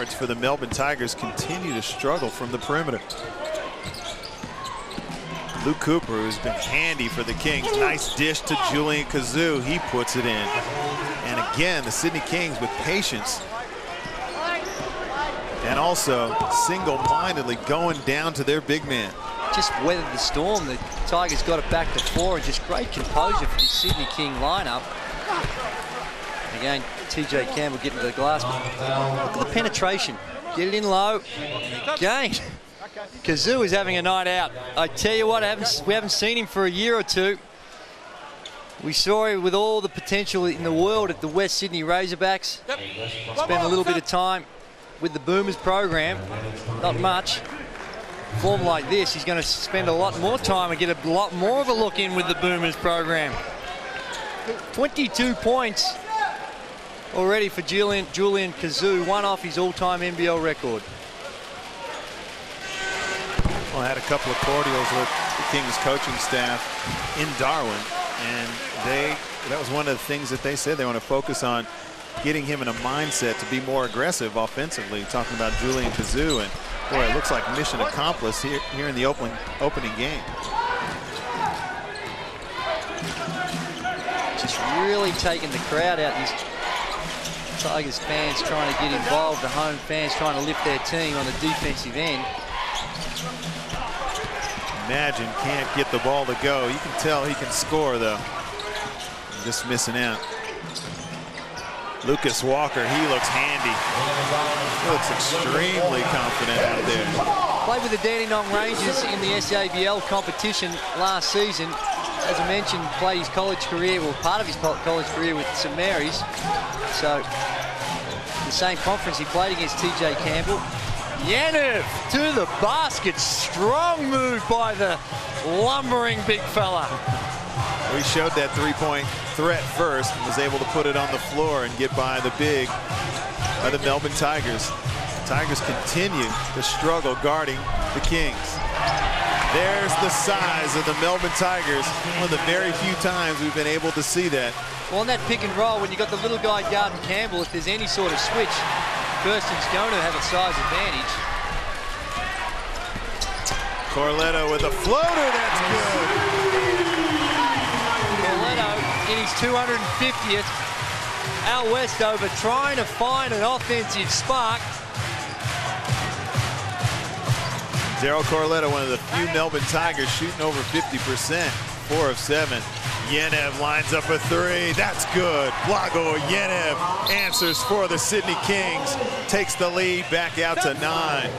for the Melbourne Tigers continue to struggle from the perimeter. Luke Cooper, who's been handy for the Kings. Nice dish to Julian Khazzouh. He puts it in. And again, the Sydney Kings with patience. And also single-mindedly going down to their big man. Just weathered the storm. The Tigers got it back to 4, and just great composure for the Sydney King lineup. Again, TJ Campbell getting to the glass. Look at the penetration. Get it in low. Again, Khazzouh is having a night out. I tell you what, we haven't seen him for a year or two. We saw him with all the potential in the world at the West Sydney Razorbacks. Spent a little bit of time with the Boomers program. Not much. Form like this, he's going to spend a lot more time and get a lot more of a look in with the Boomers program. 22 points already for Julian Khazzouh, one off his all-time NBL record. Well, I had a couple of cordials with the Kings coaching staff in Darwin, and that was one of the things that they said they want to focus on, getting him in a mindset to be more aggressive offensively, talking about Julian Khazzouh, and boy, it looks like mission accomplished here in the opening game. Just really taking the crowd out. These Tigers fans trying to get involved, the home fans trying to lift their team on the defensive end. Imagine can't get the ball to go. You can tell he can score, though. Just missing out. Lucas Walker, he looks handy. He looks extremely confident out there. Played with the Dandenong Rangers in the SABL competition last season. As I mentioned, played his college career, well, part of his college career with St Mary's. So, the same conference he played against TJ Campbell. Yanev to the basket. Strong move by the lumbering big fella. We showed that three-point threat first and was able to put it on the floor and get by the big by the Melbourne Tigers. The Tigers continue to struggle guarding the Kings. There's the size of the Melbourne Tigers. One of the very few times we've been able to see that. Well, on that pick and roll, when you've got the little guy guarding Campbell, if there's any sort of switch, Thurston's going to have a size advantage. Corletto with a floater, that's good. Corletto in his 250th. Al Westover trying to find an offensive spark. Daryl Corletto, one of the few Melbourne Tigers shooting over 50%, 4 of 7. Yanev lines up a 3. That's good. Blago Yanev answers for the Sydney Kings. Takes the lead back out to 9. Well,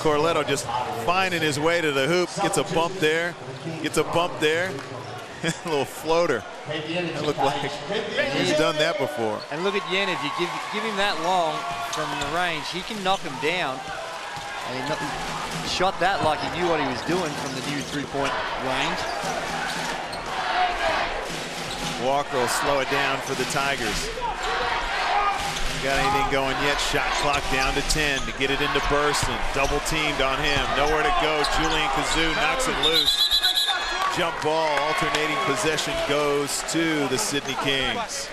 Corletto just finding his way to the hoop. Gets a bump there. Gets a bump there. A little floater. That looked like he's done that before. And look at Yanev. You give him that long from the range, he can knock him down. And he shot that like he knew what he was doing from the new three-point range. Walker will slow it down for the Tigers. Got anything going yet? Shot clock down to 10 to get it into Burston. Double teamed on him. Nowhere to go. Julian Khazzouh knocks it loose. Jump ball, alternating possession goes to the Sydney Kings.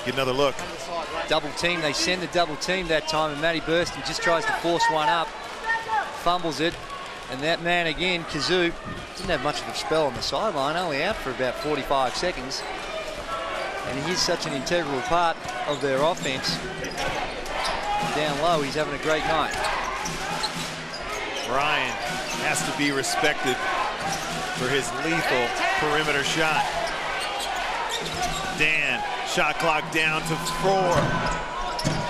Get another look. Double team. They send the double team that time, and Matty Burston just tries to force one up. Fumbles it. And that man again, Khazzouh, didn't have much of a spell on the sideline, only out for about 45 seconds. And he is such an integral part of their offense. Down low, he's having a great night. Ryan has to be respected for his lethal perimeter shot. Dan, shot clock down to 4.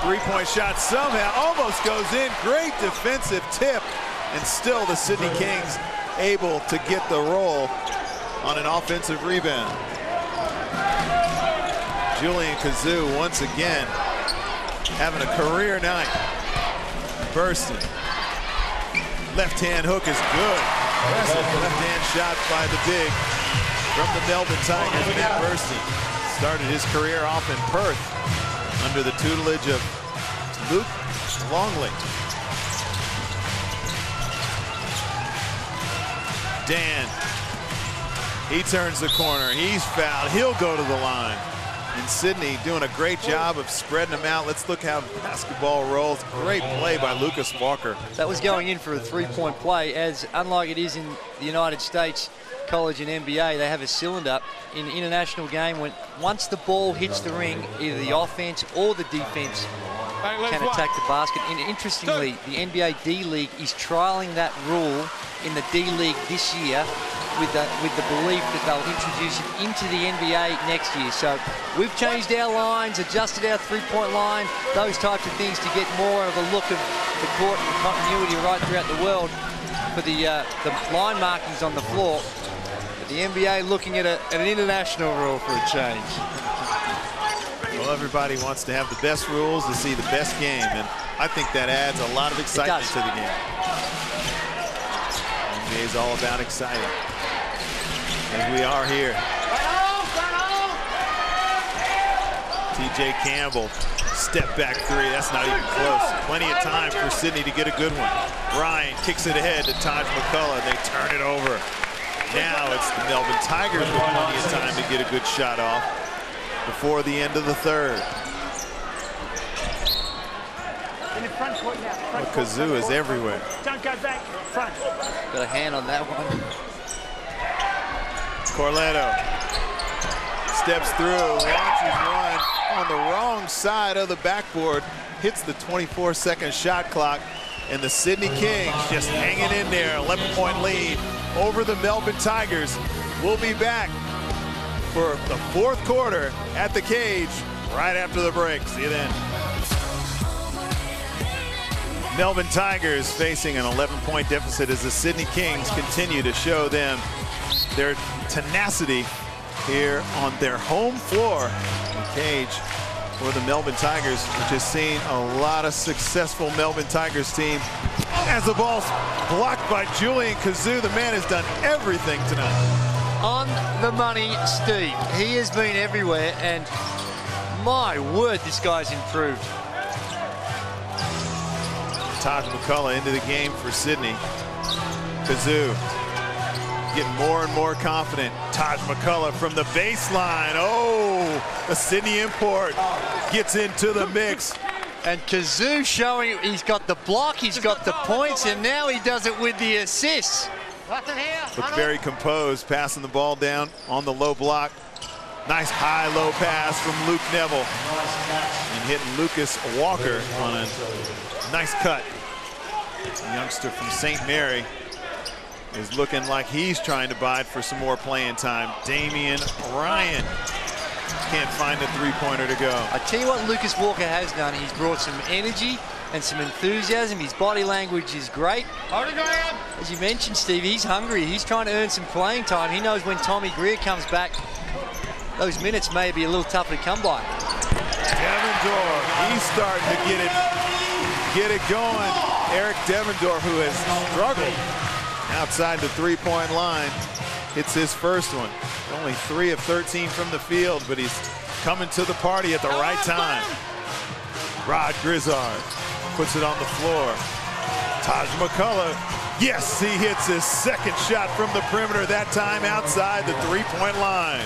Three-point shot somehow almost goes in. Great defensive tip. And still the Sydney Kings able to get the roll on an offensive rebound. Julian Khazzouh once again having a career night. Burston. Left-hand hook is good. Left-hand shot by the big from the Melbourne Tigers. Matt Burston started his career off in Perth under the tutelage of Luke Longley. Dan, he turns the corner. He's fouled. He'll go to the line. And Sydney doing a great job of spreading them out. Let's look how basketball rolls. Great play by Lucas Walker. That was going in for a three-point play, as unlike it is in the United States, college and NBA, they have a cylinder. In an international game, once the ball hits the ring, either the offense or the defense can attack the basket. And interestingly, the NBA D-League is trialing that rule in the D-League this year with the belief that they'll introduce it into the NBA next year. So we've changed our lines, adjusted our three-point line, those types of things to get more of a look of the court and the continuity right throughout the world for the line markings on the floor. But the NBA looking at an international rule for a change. Well, everybody wants to have the best rules to see the best game, and I think that adds a lot of excitement to the game. NBA is all about exciting. And we are here. TJ Campbell, step back three. That's not even close. Plenty of time for Sydney to get a good one. Ryan kicks it ahead to Taj McCullough. They turn it over. Now it's the Melbourne Tigers with plenty of time to get a good shot off before the end of the third. In the front court now. Well, Khazzouh is everywhere. Don't go back. Front. Got a hand on that one. Corletto steps through, launches one on the wrong side of the backboard, hits the 24-second shot clock, and the Sydney-Kings just hanging in there. 11-point lead over the Melbourne Tigers. We'll be back for the fourth quarter at the Cage right after the break. See you then. Melbourne Tigers facing an 11-point deficit as the Sydney-Kings continue to show them their tenacity here on their home floor. The Cage for the Melbourne Tigers, which has seen a lot of successful Melbourne Tigers team. As the ball's blocked by Julian Khazzouh, the man has done everything tonight. On the money, Steve. He has been everywhere, and my word, this guy's improved. Taj McCullough into the game for Sydney. Khazzouh getting more and more confident. Taj McCullough from the baseline. Oh, the Sydney import gets into the mix. And Khazzouh showing he's got the block, he's got the points, and now he does it with the assists. Looked very composed, passing the ball down on the low block. Nice high-low pass from Luke Neville. And hitting Lucas Walker on a nice cut. The youngster from St. Mary is looking like he's trying to bide for some more playing time. Damian Ryan can't find a three-pointer to go. I tell you what Lucas Walker has done. He's brought some energy and some enthusiasm. His body language is great. As you mentioned, Steve, he's hungry. He's trying to earn some playing time. He knows when Tommy Greer comes back, those minutes may be a little tougher to come by. Devendorf, he's starting to get it going. Eric Devendorf, who has struggled outside the three-point line, hits his first one. Only 3 of 13 from the field, but he's coming to the party at the right time. Rod Grizzard puts it on the floor. Taj McCullough, yes, he hits his second shot from the perimeter, that time outside the three-point line.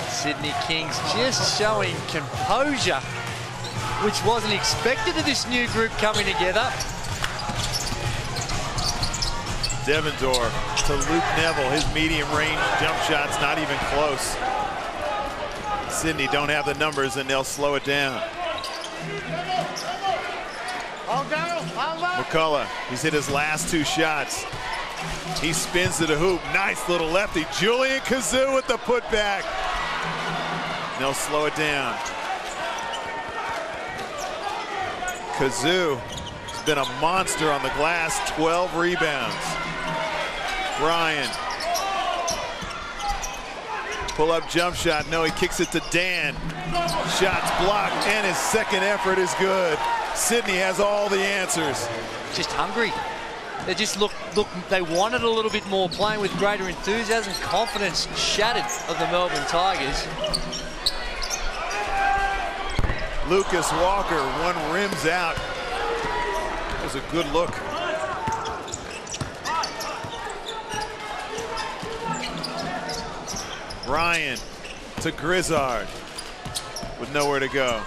Sydney-Kings just showing composure, which wasn't expected of this new group coming together. Devendorf to Luke Neville. His medium range jump shot's not even close. Sydney don't have the numbers and they'll slow it down. McCullough, he's hit his last 2 shots. He spins to the hoop. Nice little lefty. Julian Khazzouh with the putback. They'll slow it down. Khazzouh has been a monster on the glass. 12 rebounds. Ryan. Pull-up jump shot. No, he kicks it to Dan. Shots blocked, and his second effort is good. Sydney has all the answers. Just hungry. They just look. They wanted a little bit more, playing with greater enthusiasm. Confidence shattered of the Melbourne Tigers. Lucas Walker, one rims out. That was a good look. Ryan to Grizzard. with nowhere to go.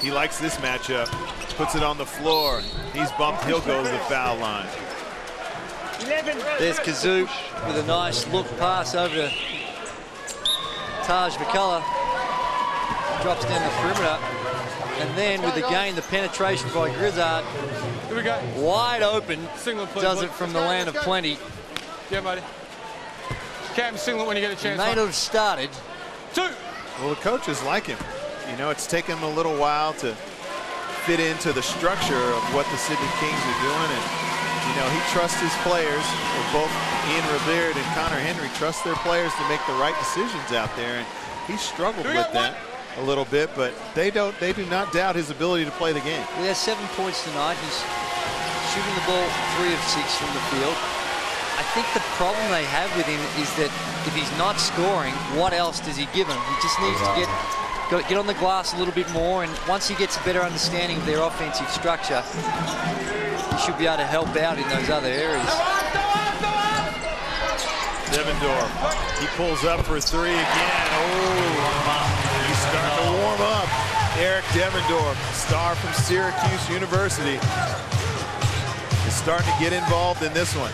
He likes this matchup. Puts it on the floor. He's bumped. He'll go to the foul line. There's Khazzouh with a nice look pass over to Taj McCullough. Drops down the perimeter. And then with the gain, the penetration by Grizzard. Here we go. Wide open. Singlet, please. Does it from the land of plenty. Yeah, buddy. Cam, singlet when you get a chance. May not have started. 2. Well, the coaches like him. You know, it's taken him a little while to fit into the structure of what the Sydney-Kings are doing. And, you know, he trusts his players. Both Ian Revered and Connor Henry trust their players to make the right decisions out there. And he struggled with that a little bit, but they do not doubt his ability to play the game. He has 7 points tonight. He's shooting the ball 3 of 6 from the field. I think the problem they have with him is that if he's not scoring, what else does he give him? He just needs to get on the glass a little bit more, and once he gets a better understanding of their offensive structure, he should be able to help out in those other areas. Devendorf, he pulls up for 3 again. Oh, he's starting to warm up. Eric Devendorf, star from Syracuse University, is starting to get involved in this one.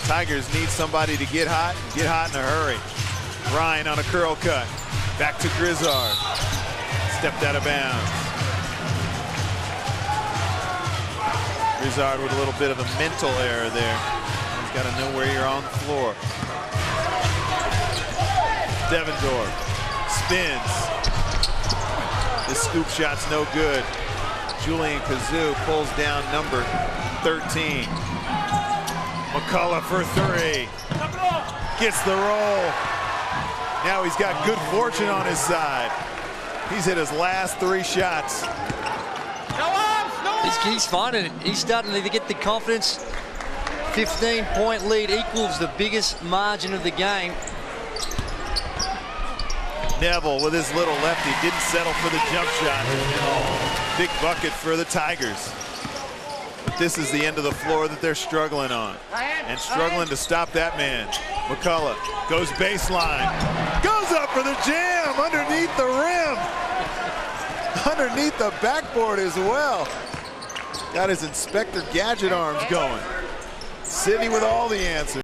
Tigers need somebody to get hot in a hurry. Ryan on a curl cut. Back to Grizzard. Stepped out of bounds. Grizzard with a little bit of a mental error there. He's got to know where you're on the floor. Devendorf spins. This scoop shot's no good. Julian Khazzouh pulls down number 13. McCullough for 3. Gets the roll. Now he's got good fortune on his side. He's hit his last 3 shots. He's finding it. He's starting to get the confidence. 15-point lead equals the biggest margin of the game. Neville with his little lefty didn't settle for the jump shot. Big bucket for the Tigers. But this is the end of the floor that they're struggling on. And struggling to stop that man. McCullough goes baseline. Goes up for the jam underneath the rim. Underneath the backboard as well. Got his Inspector Gadget arms going. Sydney with all the answers.